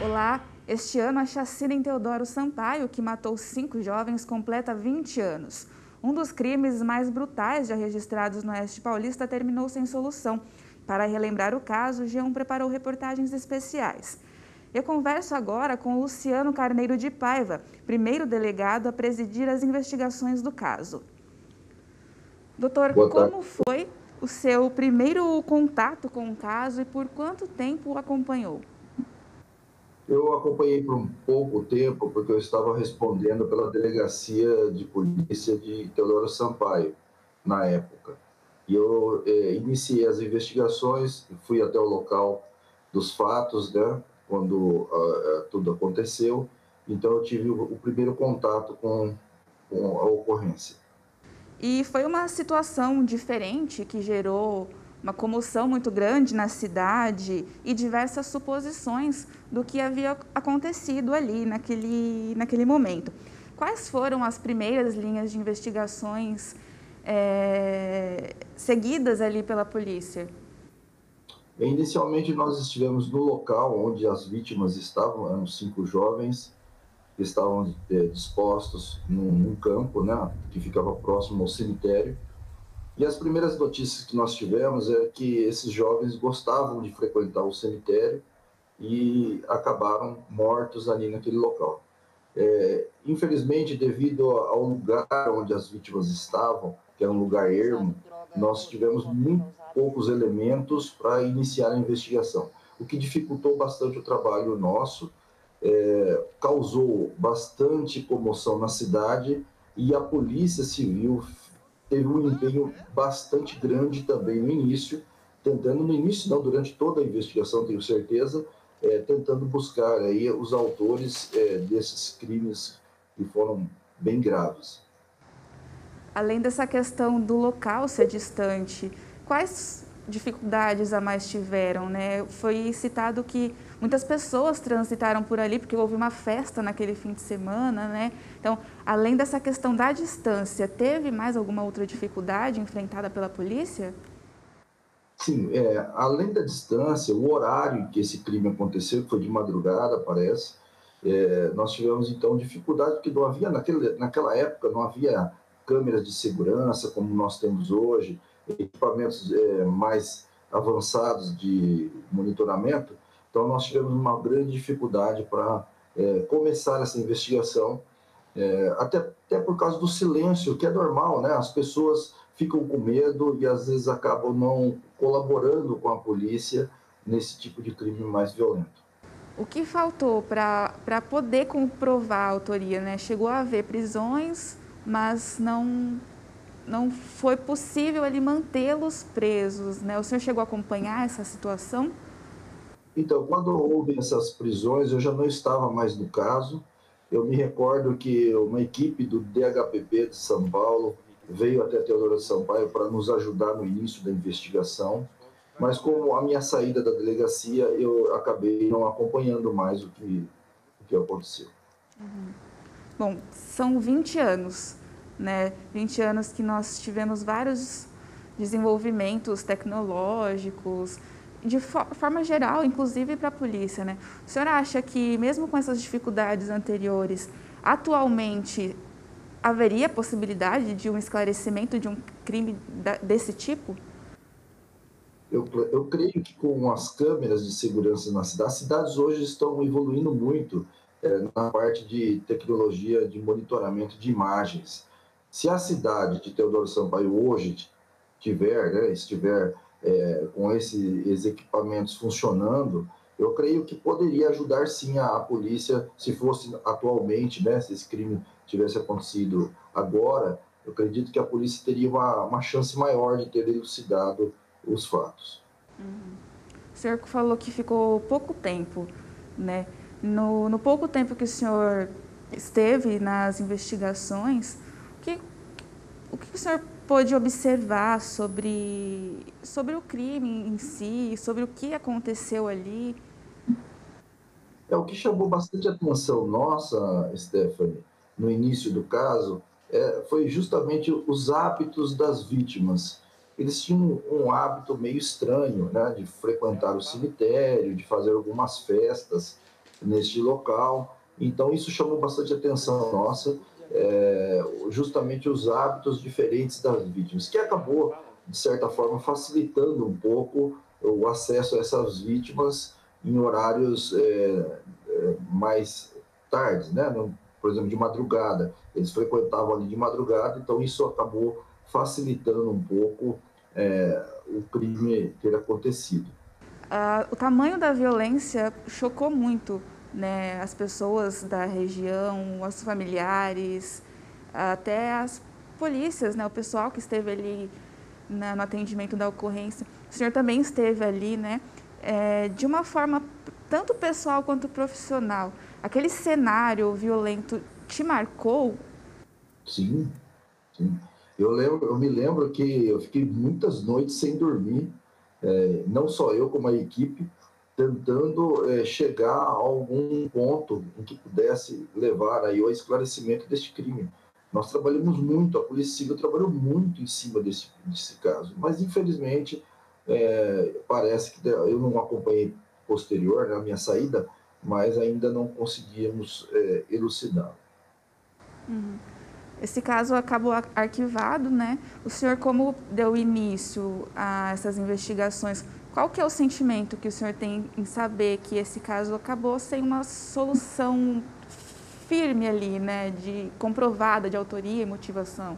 Olá, este ano a chacina em Teodoro Sampaio, que matou 5 jovens, completa 20 anos. Um dos crimes mais brutais já registrados no Oeste Paulista terminou sem solução. Para relembrar o caso, o G1 preparou reportagens especiais. Eu converso agora com Luciano Carneiro de Paiva, primeiro delegado a presidir as investigações do caso. Doutor, Boa tarde. como foi o seu primeiro contato com o caso e por quanto tempo o acompanhou? Eu acompanhei por um pouco tempo, porque eu estava respondendo pela Delegacia de Polícia de Teodoro Sampaio, na época. E eu iniciei as investigações, fui até o local dos fatos, né, quando tudo aconteceu. Então, eu tive o primeiro contato com a ocorrência. E foi uma situação diferente que gerou uma comoção muito grande na cidade e diversas suposições do que havia acontecido ali naquele momento. Quais foram as primeiras linhas de investigações seguidas ali pela polícia? Inicialmente, nós estivemos no local onde as vítimas estavam, eram 5 jovens, que estavam dispostos num campo, né, que ficava próximo ao cemitério. E as primeiras notícias que nós tivemos é que esses jovens gostavam de frequentar o cemitério e acabaram mortos ali naquele local. Infelizmente, devido ao lugar onde as vítimas estavam, que era um lugar ermo, nós tivemos muito poucos elementos para iniciar a investigação, o que dificultou bastante o trabalho nosso, causou bastante comoção na cidade e a Polícia Civil teve um empenho bastante grande também no início, durante toda a investigação, tenho certeza, tentando buscar aí os autores desses crimes que foram bem graves. Além dessa questão do local ser distante, quais dificuldades a mais tiveram, né? Foi citado que muitas pessoas transitaram por ali porque houve uma festa naquele fim de semana, né? Então, além dessa questão da distância, teve mais alguma outra dificuldade enfrentada pela polícia? Sim, além da distância, o horário em que esse crime aconteceu, que foi de madrugada, parece, nós tivemos então dificuldade, porque não havia, naquela época, não havia câmeras de segurança como nós temos hoje, equipamentos mais avançados de monitoramento, então nós tivemos uma grande dificuldade para começar essa investigação, até por causa do silêncio, que é normal, né? As pessoas ficam com medo e às vezes acabam não colaborando com a polícia nesse tipo de crime mais violento. O que faltou para poder comprovar a autoria, né? Chegou a haver prisões, mas não foi possível ali mantê-los presos, né? O senhor chegou a acompanhar essa situação? Então, quando houve essas prisões, eu já não estava mais no caso. Eu me recordo que uma equipe do DHPP de São Paulo veio até Teodoro Sampaio para nos ajudar no início da investigação, mas com a minha saída da delegacia, eu acabei não acompanhando mais o que aconteceu. Bom, são 20 anos, né? 20 anos que nós tivemos vários desenvolvimentos tecnológicos, de forma geral, inclusive para a polícia, né? O senhor acha que, mesmo com essas dificuldades anteriores, atualmente haveria possibilidade de um esclarecimento de um crime desse tipo? Eu creio que com as câmeras de segurança na cidade, as cidades hoje estão evoluindo muito na parte de tecnologia de monitoramento de imagens. Se a cidade de Teodoro Sampaio hoje estiver com esses equipamentos funcionando, eu creio que poderia ajudar sim a polícia, se fosse atualmente, né, se esse crime tivesse acontecido agora, eu acredito que a polícia teria uma chance maior de ter elucidado os fatos. O senhor falou que ficou pouco tempo, né? No pouco tempo que o senhor esteve nas investigações, o que o senhor pôde observar sobre o crime em si, sobre o que aconteceu ali? O que chamou bastante atenção nossa, Stephanie, no início do caso, foi justamente os hábitos das vítimas. eles tinham um hábito meio estranho, né, de frequentar o cemitério, de fazer algumas festas neste local. Então, isso chamou bastante atenção nossa, justamente os hábitos diferentes das vítimas, que acabou, de certa forma, facilitando um pouco o acesso a essas vítimas em horários mais tardes, né? Por exemplo, de madrugada. Eles frequentavam ali de madrugada, então isso acabou facilitando um pouco o crime ter acontecido. O tamanho da violência chocou muito, né, as pessoas da região, os familiares, até as polícias, né, o pessoal que esteve ali no atendimento da ocorrência. O senhor também esteve ali, né, de uma forma tanto pessoal quanto profissional. Aquele cenário violento te marcou? Sim, sim. Eu me lembro que eu fiquei muitas noites sem dormir, não só eu, como a equipe, tentando chegar a algum ponto em que pudesse levar aí ao esclarecimento deste crime. Nós trabalhamos muito, a Polícia Civil trabalhou muito em cima desse caso, mas infelizmente parece que eu não acompanhei posterior, na minha saída, mas ainda não conseguimos elucidar. Esse caso acabou arquivado, né? O senhor, como deu início a essas investigações, qual que é o sentimento que o senhor tem em saber que esse caso acabou sem uma solução firme ali, né? Comprovada de autoria e motivação?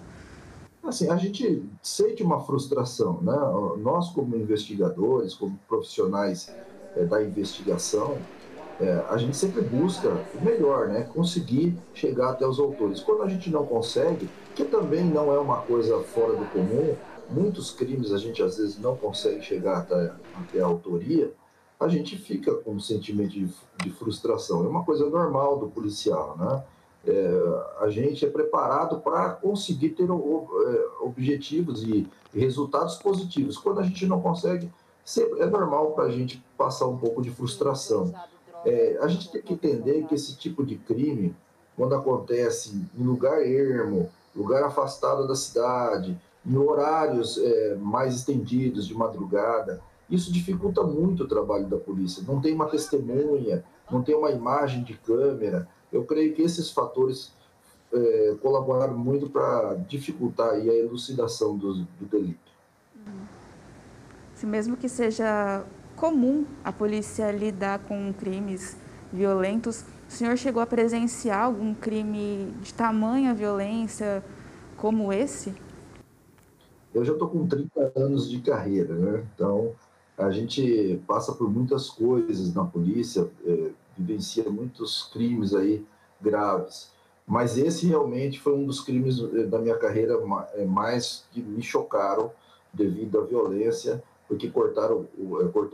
Assim, a gente sente uma frustração, né? Nós, como investigadores, como profissionais da investigação, a gente sempre busca o melhor, né? Conseguir chegar até os autores. Quando a gente não consegue, que também não é uma coisa fora do comum, muitos crimes a gente às vezes não consegue chegar até a autoria, a gente fica com um sentimento de frustração. É uma coisa normal do policial, né? A gente é preparado para conseguir ter objetivos e resultados positivos. Quando a gente não consegue, é normal para a gente passar um pouco de frustração. A gente tem que entender que esse tipo de crime, quando acontece em lugar ermo, lugar afastado da cidade, em horários mais estendidos de madrugada, isso dificulta muito o trabalho da polícia. Não tem uma testemunha, não tem uma imagem de câmera. Eu creio que esses fatores colaboraram muito para dificultar aí a elucidação do delito. Se mesmo que seja comum a polícia lidar com crimes violentos, o senhor chegou a presenciar algum crime de tamanha violência como esse? Eu já estou com 30 anos de carreira, né? Então a gente passa por muitas coisas na polícia, vivencia muitos crimes aí graves. Mas esse realmente foi um dos crimes da minha carreira mais que me chocaram devido à violência, porque cortou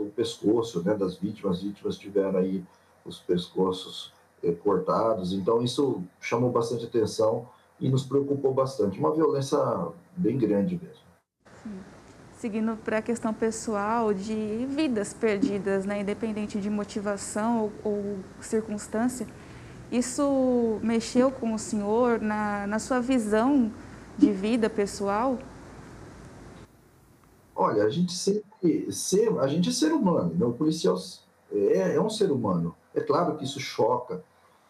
o pescoço, né, das vítimas. As vítimas tiveram aí os pescoços cortados. Então isso chamou bastante atenção e nos preocupou bastante. Uma violência bem grande mesmo. Seguindo para a questão pessoal de vidas perdidas, né, independente de motivação ou circunstância, isso mexeu com o senhor na sua visão de vida pessoal? Olha, a gente é ser humano, né? O policial é um ser humano. É claro que isso choca.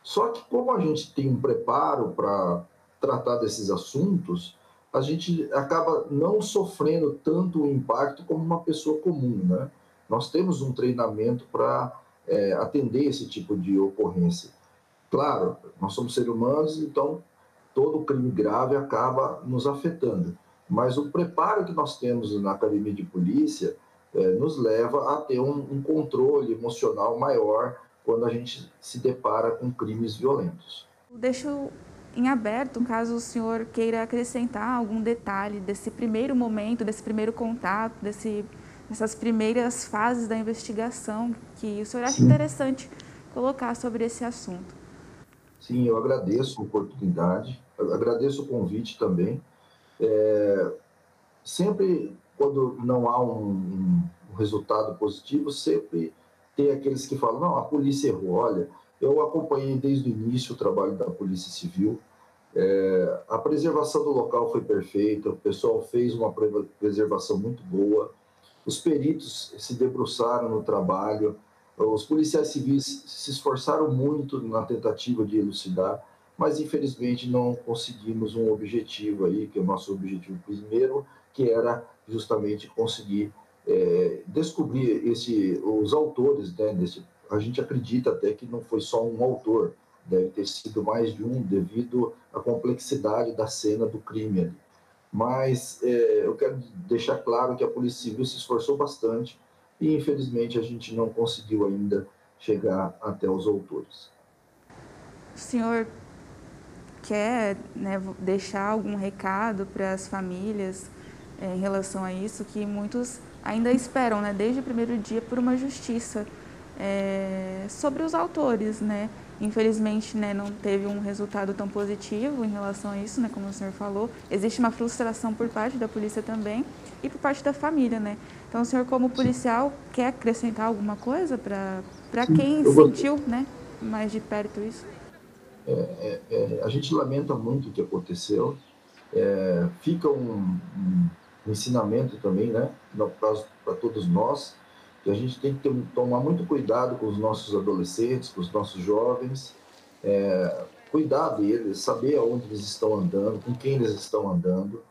Só que como a gente tem um preparo para tratar desses assuntos, a gente acaba não sofrendo tanto o impacto como uma pessoa comum, né? Nós temos um treinamento para atender esse tipo de ocorrência. Claro, nós somos seres humanos, então todo crime grave acaba nos afetando. Mas o preparo que nós temos na academia de polícia nos leva a ter um controle emocional maior quando a gente se depara com crimes violentos. Deixo em aberto, caso o senhor queira acrescentar algum detalhe desse primeiro momento, desse primeiro contato, dessas primeiras fases da investigação, que o senhor acha Sim. interessante colocar sobre esse assunto. Sim, eu agradeço a oportunidade, eu agradeço o convite também. Sempre, quando não há um resultado positivo, sempre tem aqueles que falam, não, a polícia errou. Olha, eu acompanhei desde o início o trabalho da Polícia Civil, A preservação do local foi perfeita, o pessoal fez uma preservação muito boa, os peritos se debruçaram no trabalho, os policiais civis se esforçaram muito na tentativa de elucidar, mas infelizmente não conseguimos um objetivo aí, que é o nosso objetivo primeiro, que era justamente conseguir descobrir os autores, né, a gente acredita até que não foi só um autor, deve ter sido mais de um, devido à complexidade da cena do crime ali. Mas eu quero deixar claro que a Polícia Civil se esforçou bastante e, infelizmente, a gente não conseguiu ainda chegar até os autores. O senhor quer, né, deixar algum recado para as famílias em relação a isso, que muitos ainda esperam, né, desde o primeiro dia, por uma justiça sobre os autores, né? Infelizmente, né, não teve um resultado tão positivo em relação a isso, né, como o senhor falou. Existe uma frustração por parte da polícia também e por parte da família, né? Então, o senhor, como policial, quer acrescentar alguma coisa para quem sentiu, né, mais de perto isso? A gente lamenta muito o que aconteceu. Fica um ensinamento também, né, para todos nós, que a gente tem que tomar muito cuidado com os nossos adolescentes, com os nossos jovens, cuidar deles, saber aonde eles estão andando, com quem eles estão andando,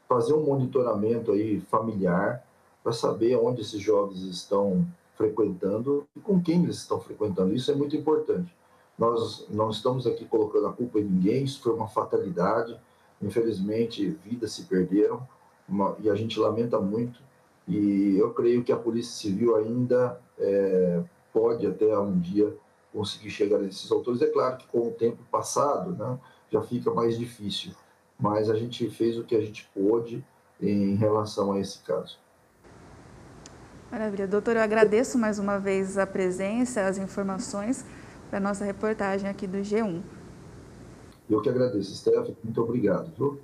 fazer um monitoramento aí familiar para saber onde esses jovens estão frequentando e com quem eles estão frequentando. Isso é muito importante. Nós não estamos aqui colocando a culpa em ninguém, isso foi uma fatalidade. Infelizmente, vidas se perderam e a gente lamenta muito. E eu creio que a Polícia Civil ainda pode até um dia conseguir chegar a esses autores. É claro que com o tempo passado, né, já fica mais difícil, mas a gente fez o que a gente pôde em relação a esse caso. Maravilha. Doutor, eu agradeço mais uma vez a presença, as informações para a nossa reportagem aqui do G1. Eu que agradeço, Stephanie. Muito obrigado. Viu?